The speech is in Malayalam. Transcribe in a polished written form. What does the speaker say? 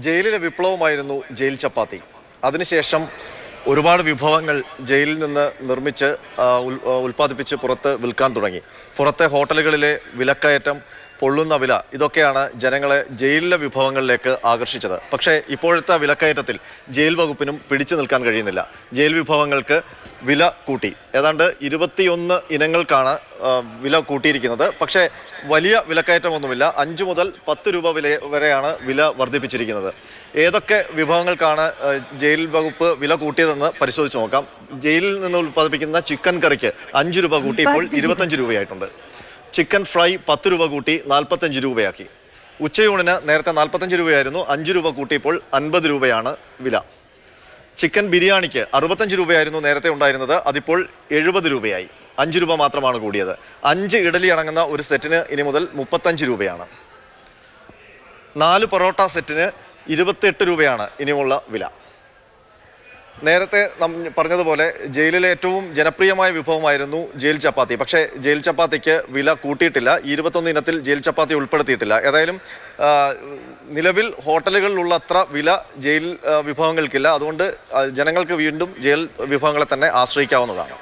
ജയിലിലെ വിപ്ലവമായിരുന്നു ജയിൽ ചപ്പാത്തി. അതിനുശേഷം ഒരുപാട് വിഭവങ്ങൾ ജയിലിൽ നിന്ന് നിർമ്മിച്ച് ഉൽപ്പാദിപ്പിച്ച് പുറത്ത് വിൽക്കാൻ തുടങ്ങി. പുറത്തെ ഹോട്ടലുകളിലെ വിലക്കയറ്റം, പൊള്ളുന്ന വില, ഇതൊക്കെയാണ് ജനങ്ങളെ ജയിലിലെ വിഭവങ്ങളിലേക്ക് ആകർഷിച്ചത്. പക്ഷേ ഇപ്പോഴത്തെ വിലക്കയറ്റത്തിൽ ജയിൽ വകുപ്പിനും പിടിച്ചു നിൽക്കാൻ കഴിയുന്നില്ല. ജയിൽ വിഭവങ്ങൾക്ക് വില കൂട്ടി. ഏതാണ്ട് 21 ഇനങ്ങൾക്കാണ് വില കൂട്ടിയിരിക്കുന്നത്. പക്ഷേ വലിയ വിലക്കയറ്റമൊന്നുമില്ല. 5 മുതൽ 10 രൂപ വരെയാണ് വില വർദ്ധിപ്പിച്ചിരിക്കുന്നത്. ഏതൊക്കെ വിഭവങ്ങൾക്കാണ് ജയിൽ വകുപ്പ് വില കൂട്ടിയതെന്ന് പരിശോധിച്ച് നോക്കാം. ജയിലിൽ നിന്ന് ഉൽപ്പാദിപ്പിക്കുന്ന ചിക്കൻ കറിക്ക് 5 രൂപ കൂട്ടി ഇപ്പോൾ 25 രൂപയായിട്ടുണ്ട്. ചിക്കൻ ഫ്രൈ 10 രൂപ കൂട്ടി 45 രൂപയാക്കി. ഉച്ചയൂണിന് നേരത്തെ 45 രൂപയായിരുന്നു, 5 രൂപ കൂട്ടി ഇപ്പോൾ 50 രൂപയാണ് വില. ചിക്കൻ ബിരിയാണിക്ക് 65 രൂപയായിരുന്നു നേരത്തെ ഉണ്ടായിരുന്നത്, അതിപ്പോൾ 70 രൂപയായി. 5 രൂപ മാത്രമാണ് കൂടിയത്. 5 ഇഡലി അടങ്ങുന്ന ഒരു സെറ്റിന് ഇനി മുതൽ 35 രൂപയാണ്. 4 പൊറോട്ട സെറ്റിന് 28 രൂപയാണ് ഇനിയുമുള്ള വില. നേരത്തെ പറഞ്ഞതുപോലെ ജയിലിലെ ഏറ്റവും ജനപ്രിയമായ വിഭവമായിരുന്നു ജയിൽ ചപ്പാത്തി. പക്ഷേ ജയിൽ ചപ്പാത്തിക്ക് വില കൂട്ടിയിട്ടില്ല. 21 ഇനത്തിൽ ജയിൽ ചപ്പാത്തി ഉൾപ്പെടുത്തിയിട്ടില്ല. ഏതായാലും നിലവിൽ ഹോട്ടലുകളിലുള്ള അത്ര വില ജയിൽ വിഭവങ്ങൾക്കില്ല. അതുകൊണ്ട് ജനങ്ങൾക്ക് വീണ്ടും ജയിൽ വിഭവങ്ങളെ തന്നെ ആശ്രയിക്കാവുന്നതാണ്.